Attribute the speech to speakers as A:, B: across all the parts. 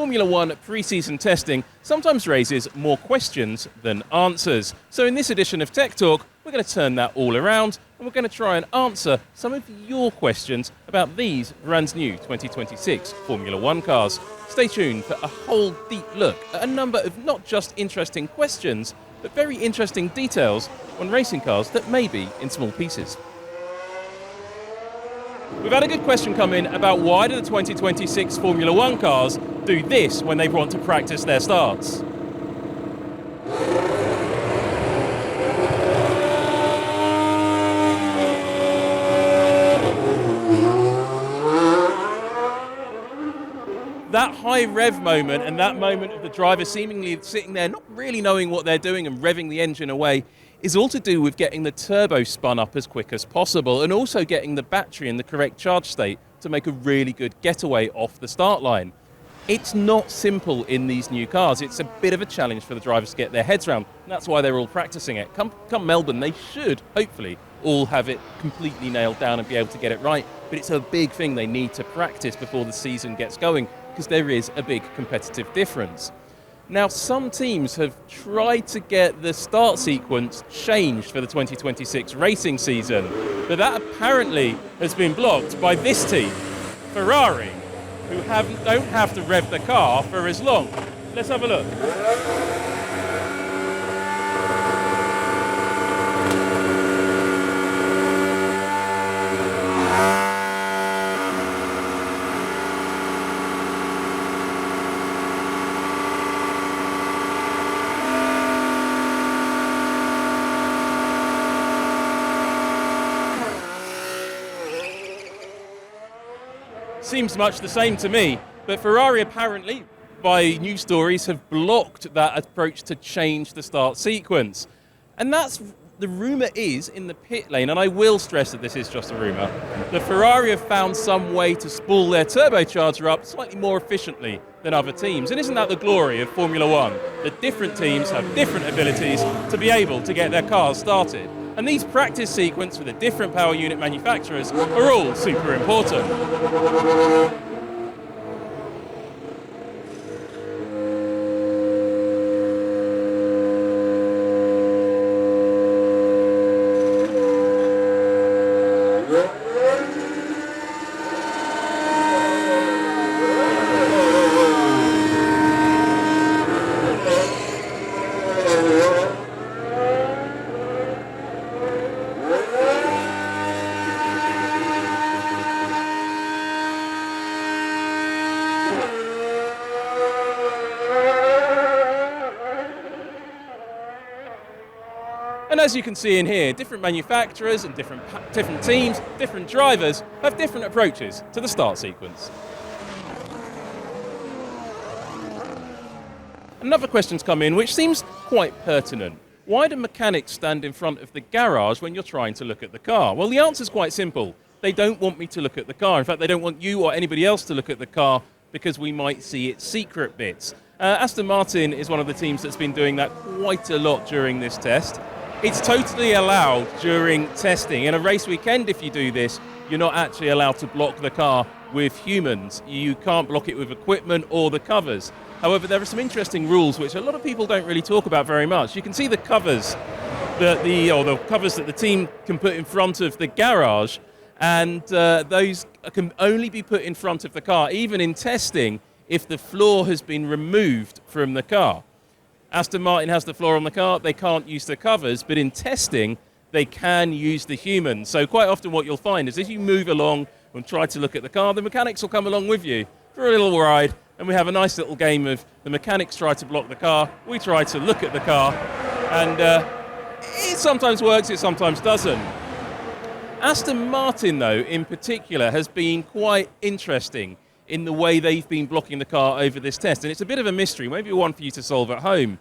A: Formula One pre-season testing sometimes raises more questions than answers. So in this edition of Tech Talk, we're going to turn that all around and we're going to try and answer some of your questions about these brand new 2026 Formula One cars. Stay tuned for a whole deep look at a number of not just interesting questions, but very interesting details on racing cars that may be in small pieces. We've had a good question come in about why do the 2026 Formula One cars do this when they want to practice their starts. That high rev moment and that moment of the driver seemingly sitting there not really knowing what they're doing and revving the engine away is all to do with getting the turbo spun up as quick as possible and also getting the battery in the correct charge state to make a really good getaway off the start line. It's not simple in these new cars. It's a bit of a challenge for the drivers to get their heads around, and that's why they're all practicing it. Come Melbourne, they should, hopefully, all have it completely nailed down and be able to get it right, but it's a big thing they need to practice before the season gets going, because there is a big competitive difference. Now, some teams have tried to get the start sequence changed for the 2026 racing season, but that apparently has been blocked by this team, Ferrari, who don't have to rev the car for as long. Let's have a look. Seems much the same to me, but Ferrari apparently, by news stories, have blocked that approach to change the start sequence. And that's, the rumour is, in the pit lane, and I will stress that this is just a rumour, that Ferrari have found some way to spool their turbocharger up slightly more efficiently than other teams. And isn't that the glory of Formula One? That different teams have different abilities to be able to get their cars started. And these practice sequences with the different power unit manufacturers are all super important. And as you can see in here, different manufacturers and different teams, different drivers have different approaches to the start sequence. Another question's come in which seems quite pertinent. Why do mechanics stand in front of the garage when you're trying to look at the car? Well, the answer's quite simple. They don't want me to look at the car. In fact, they don't want you or anybody else to look at the car because we might see its secret bits. Aston Martin is one of the teams that's been doing that quite a lot during this test. It's totally allowed during testing. In a race weekend, if you do this, you're not actually allowed to block the car with humans. You can't block it with equipment or the covers. However, there are some interesting rules which a lot of people don't really talk about very much. You can see the covers, the covers that the team can put in front of the garage, and those can only be put in front of the car, even in testing, if the floor has been removed from the car. Aston Martin has the floor on the car, they can't use the covers, but in testing, they can use the humans. So quite often what you'll find is as you move along and try to look at the car, the mechanics will come along with you for a little ride, and we have a nice little game of the mechanics try to block the car, we try to look at the car, and it sometimes works, it sometimes doesn't. Aston Martin, though, in particular, has been quite interesting in the way they've been blocking the car over this test. And it's a bit of a mystery, maybe one for you to solve at home.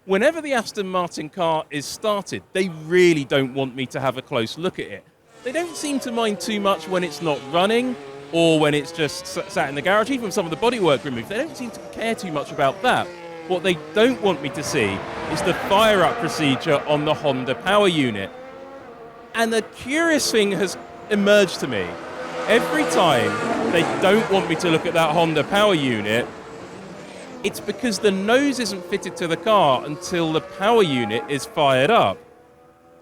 A: Whenever the Aston Martin car is started, they really don't want me to have a close look at it. They don't seem to mind too much when it's not running or when it's just sat in the garage, even some of the bodywork removed. They don't seem to care too much about that. What they don't want me to see is the fire-up procedure on the Honda power unit. And the curious thing has emerged to me. Every time they don't want me to look at that Honda power unit, It's because the nose isn't fitted to the car until the power unit is fired up.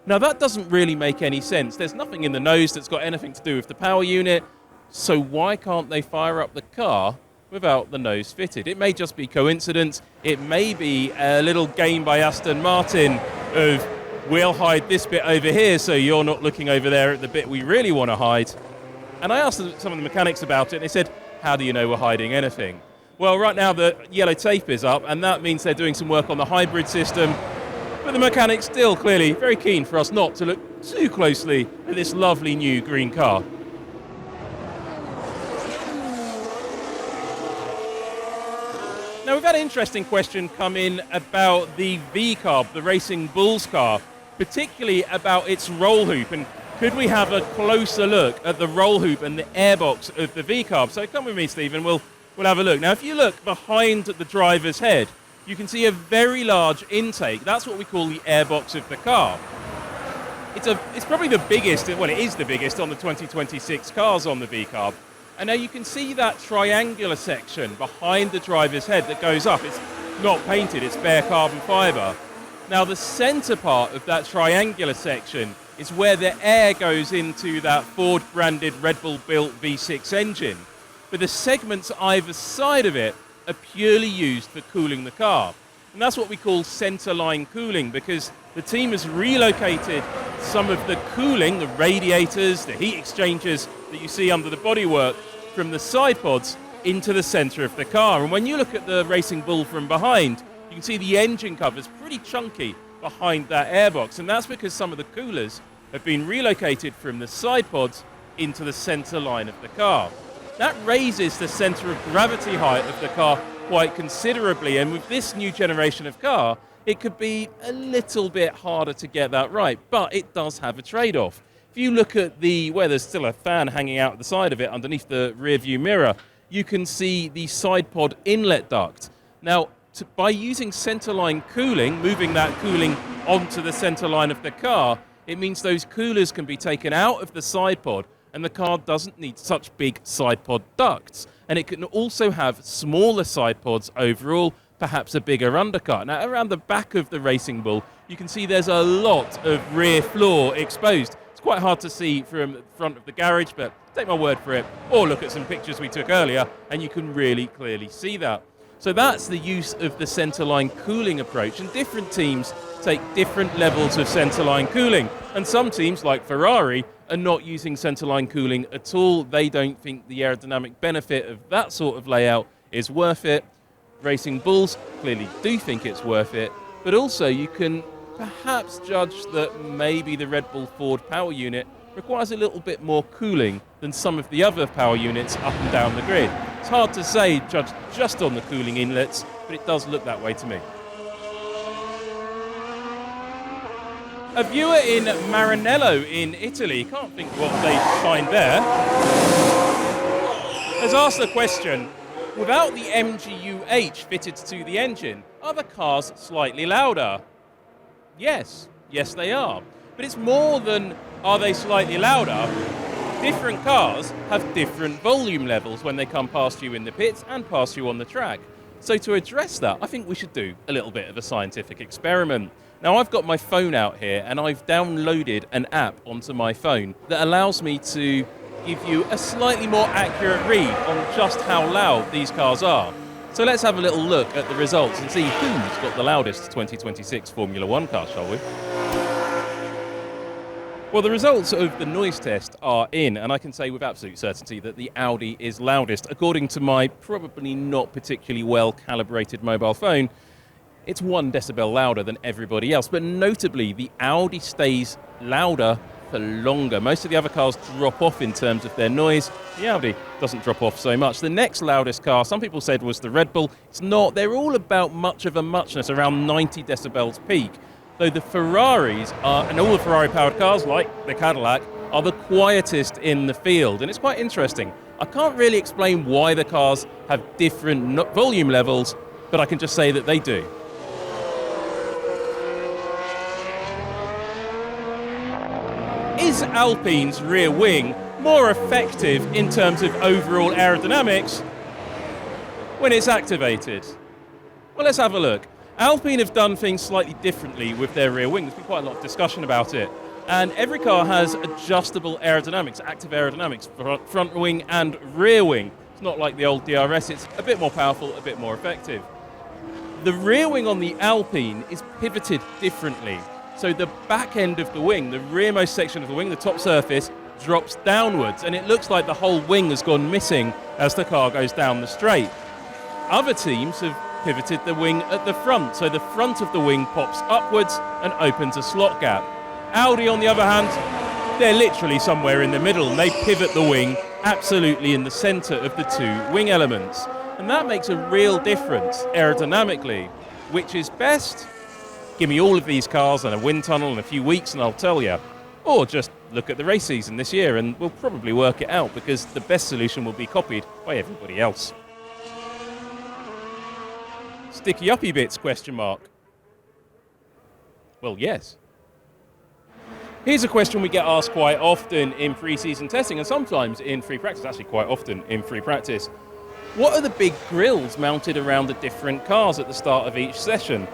A: Now that doesn't really make any sense. There's nothing in the nose that's got anything to do with the power unit, so why can't they fire up the car without the nose fitted? It may just be coincidence. It may be a little game by Aston Martin of, we'll hide this bit over here so you're not looking over there at the bit we really want to hide. And I asked some of the mechanics about it, and they said, how do you know we're hiding anything? Well, right now the yellow tape is up, and that means they're doing some work on the hybrid system. But the mechanics still clearly very keen for us not to look too closely at this lovely new green car. Now, we've had an interesting question come in about the V-Carb, the Racing Bulls car, particularly about its roll hoop, and could we have a closer look at the roll hoop and the airbox of the V-Carb? So come with me, Stephen, we'll have a look. Now, if you look behind the driver's head, you can see a very large intake. That's what we call the airbox of the car. It's probably the biggest, well, it is the biggest on the 2026 cars on the V-Carb. And now you can see that triangular section behind the driver's head that goes up. It's not painted, it's bare carbon fibre. Now the centre part of that triangular section is where the air goes into that Ford-branded Red Bull-built V6 engine. But the segments either side of it are purely used for cooling the car. And that's what we call centerline cooling, because the team has relocated some of the cooling, the radiators, the heat exchangers that you see under the bodywork from the side pods into the center of the car. And when you look at the Racing Bull from behind, you can see the engine cover is pretty chunky behind that airbox. And that's because some of the coolers have been relocated from the side pods into the center line of the car. That raises the center of gravity height of the car quite considerably, and with this new generation of car, it could be a little bit harder to get that right, but it does have a trade-off. If you look at where there's still a fan hanging out at the side of it underneath the rear view mirror, you can see the side pod inlet duct. Now, by using centerline cooling, moving that cooling onto the center line of the car, it means those coolers can be taken out of the side pod, and the car doesn't need such big side pod ducts. And it can also have smaller side pods overall, perhaps a bigger undercut. Now, around the back of the Racing Bull, you can see there's a lot of rear floor exposed. It's quite hard to see from the front of the garage, but take my word for it, or look at some pictures we took earlier, and you can really clearly see that. So that's the use of the centerline cooling approach, and different teams take different levels of centerline cooling. And some teams, like Ferrari, are not using centerline cooling at all. They don't think the aerodynamic benefit of that sort of layout is worth it. Racing Bulls clearly do think it's worth it, but also you can perhaps judge that maybe the Red Bull Ford power unit requires a little bit more cooling than some of the other power units up and down the grid. It's hard to say, judged just on the cooling inlets, but it does look that way to me. A viewer in Maranello in Italy, can't think what they find there, has asked the question, without the MGU-H fitted to the engine, are the cars slightly louder? Yes, they are. But it's more than, are they slightly louder? Different cars have different volume levels when they come past you in the pits and past you on the track. So to address that, I think we should do a little bit of a scientific experiment. Now, I've got my phone out here and I've downloaded an app onto my phone that allows me to give you a slightly more accurate read on just how loud these cars are. So let's have a little look at the results and see who's got the loudest 2026 Formula One car, shall we? Well, the results of the noise test are in, and I can say with absolute certainty that the Audi is loudest. According to my probably not particularly well calibrated mobile phone, it's 1 decibel louder than everybody else, but notably the Audi stays louder for longer. Most of the other cars drop off in terms of their noise. The Audi doesn't drop off so much. The next loudest car, some people said, was the Red Bull. It's not. They're all about much of a muchness, around 90 decibels peak. Though the Ferraris are, and all the Ferrari-powered cars, like the Cadillac, are the quietest in the field. And it's quite interesting. I can't really explain why the cars have different volume levels, but I can just say that they do. Is Alpine's rear wing more effective in terms of overall aerodynamics when it's activated? Well, let's have a look. Alpine have done things slightly differently with their rear wing. There's been quite a lot of discussion about it. And every car has adjustable aerodynamics, active aerodynamics, front wing and rear wing. It's not like the old DRS, it's a bit more powerful, a bit more effective. The rear wing on the Alpine is pivoted differently. So the back end of the wing, the rearmost section of the wing, the top surface, drops downwards, and it looks like the whole wing has gone missing as the car goes down the straight. Other teams have pivoted the wing at the front, so the front of the wing pops upwards and opens a slot gap. Audi, on the other hand, they're literally somewhere in the middle, and they pivot the wing absolutely in the centre of the two wing elements. And that makes a real difference aerodynamically. Which is best? Give me all of these cars and a wind tunnel in a few weeks and I'll tell you. Or just look at the race season this year and we'll probably work it out, because the best solution will be copied by everybody else. Sticky uppy bits, question mark? Well, yes. Here's a question we get asked quite often in pre-season testing and sometimes in free practice, actually quite often in free practice. What are the big grills mounted around the different cars at the start of each session?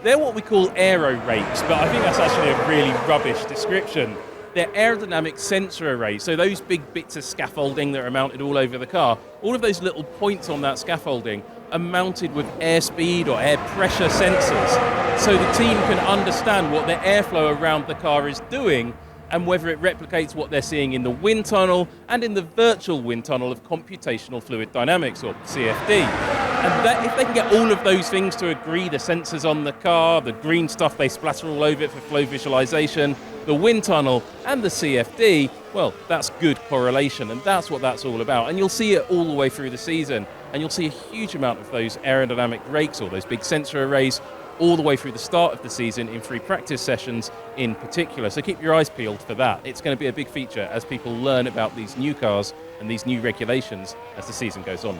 A: They're what we call aero rakes, but I think that's actually a really rubbish description. They're aerodynamic sensor arrays, so those big bits of scaffolding that are mounted all over the car, all of those little points on that scaffolding are mounted with airspeed or air pressure sensors, so the team can understand what their airflow around the car is doing and whether it replicates what they're seeing in the wind tunnel and in the virtual wind tunnel of computational fluid dynamics, or CFD. And that, if they can get all of those things to agree, the sensors on the car, the green stuff they splatter all over it for flow visualization, the wind tunnel and the CFD, well, that's good correlation, and that's what that's all about. And you'll see it all the way through the season, and you'll see a huge amount of those aerodynamic rakes, or those big sensor arrays, all the way through the start of the season in free practice sessions in particular. So keep your eyes peeled for that. It's going to be a big feature as people learn about these new cars and these new regulations as the season goes on.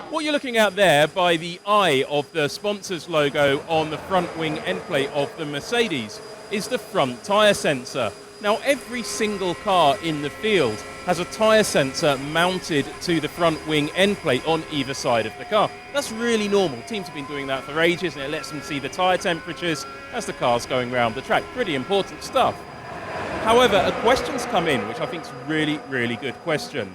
A: What you're looking at there by the eye of the sponsor's logo on the front wing end plate of the Mercedes is the front tyre sensor. Now, every single car in the field has a tyre sensor mounted to the front wing end plate on either side of the car. That's really normal. Teams have been doing that for ages, and it lets them see the tyre temperatures as the car's going around the track. Pretty important stuff. However, a question's come in, which I think is a really, really good question.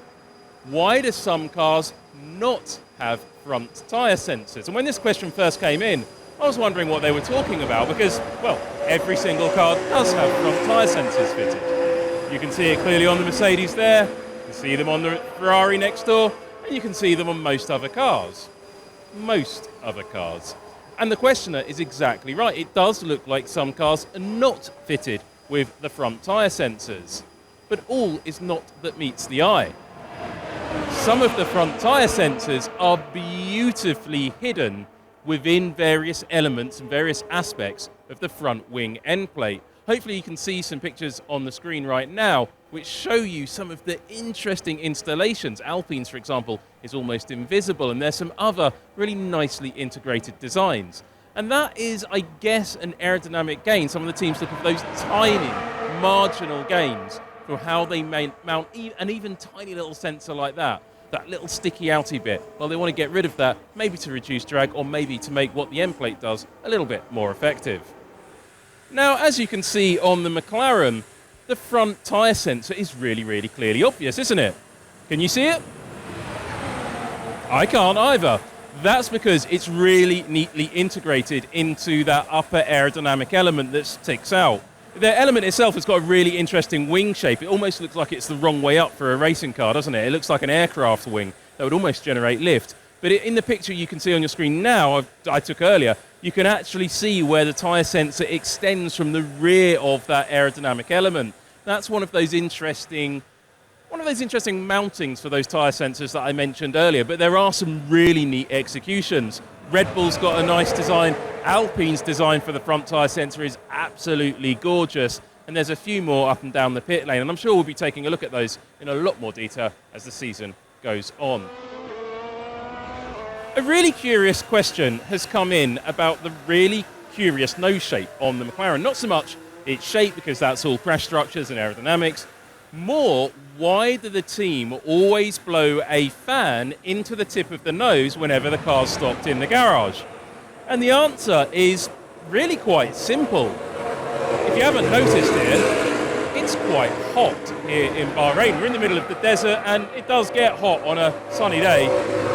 A: Why do some cars not have front tyre sensors? And when this question first came in, I was wondering what they were talking about, because, well, every single car does have front tyre sensors fitted. You can see it clearly on the Mercedes there, you can see them on the Ferrari next door, and you can see them on most other cars. Most other cars. And the questioner is exactly right. It does look like some cars are not fitted with the front tyre sensors. But all is not that meets the eye. Some of the front tyre sensors are beautifully hidden within various elements and various aspects of the front wing end plate. Hopefully you can see some pictures on the screen right now which show you some of the interesting installations. Alpine's, for example, is almost invisible, and there's some other really nicely integrated designs. And that is, I guess, an aerodynamic gain. Some of the teams look at those tiny, marginal gains for how they mount an even tiny little sensor like that little sticky outy bit. Well, they want to get rid of that, maybe to reduce drag, or maybe to make what the end plate does a little bit more effective. Now, as you can see on the McLaren, the front tyre sensor is really, really clearly obvious, isn't it? Can you see it? I can't either. That's because it's really neatly integrated into that upper aerodynamic element that sticks out. The element itself has got a really interesting wing shape. It almost looks like it's the wrong way up for a racing car, doesn't it? It looks like an aircraft wing that would almost generate lift. But in the picture you can see on your screen now, I took earlier, you can actually see where the tyre sensor extends from the rear of that aerodynamic element. That's one of those interesting mountings for those tyre sensors that I mentioned earlier. But there are some really neat executions. Red Bull's got a nice design. Alpine's design for the front tyre sensor is absolutely gorgeous. And there's a few more up and down the pit lane. And I'm sure we'll be taking a look at those in a lot more detail as the season goes on. A really curious question has come in about the really curious nose shape on the McLaren. Not so much its shape, because that's all crash structures and aerodynamics, More, why do the team always blow a fan into the tip of the nose whenever the car's stopped in the garage? And the answer is really quite simple. If you haven't noticed here, it's quite hot here in Bahrain. We're in the middle of the desert, and it does get hot on a sunny day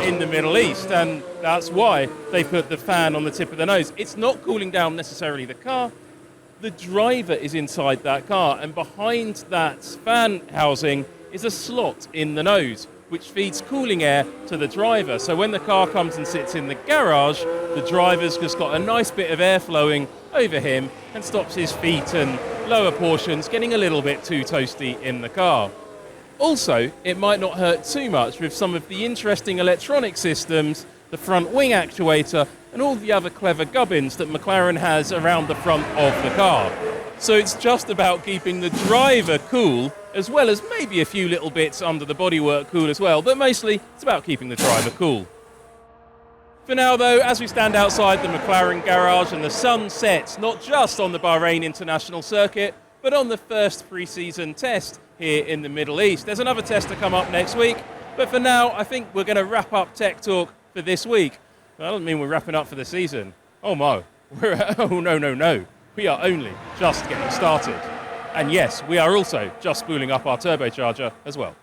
A: in the Middle East, and that's why they put the fan on the tip of the nose. It's not cooling down necessarily the car. The driver is inside that car, and behind that fan housing is a slot in the nose, which feeds cooling air to the driver. So when the car comes and sits in the garage, the driver's just got a nice bit of air flowing over him and stops his feet and lower portions getting a little bit too toasty in the car. Also, it might not hurt too much with some of the interesting electronic systems, the front wing actuator, and all the other clever gubbins that McLaren has around the front of the car. So it's just about keeping the driver cool, as well as maybe a few little bits under the bodywork cool as well, but mostly it's about keeping the driver cool. For now though, as we stand outside the McLaren garage and the sun sets not just on the Bahrain International Circuit, but on the first pre-season test here in the Middle East. There's another test to come up next week, but for now I think we're going to wrap up Tech Talk for this week. That doesn't mean we're wrapping up for the season. Oh no. No. We are only just getting started. And yes, we are also just spooling up our turbocharger as well.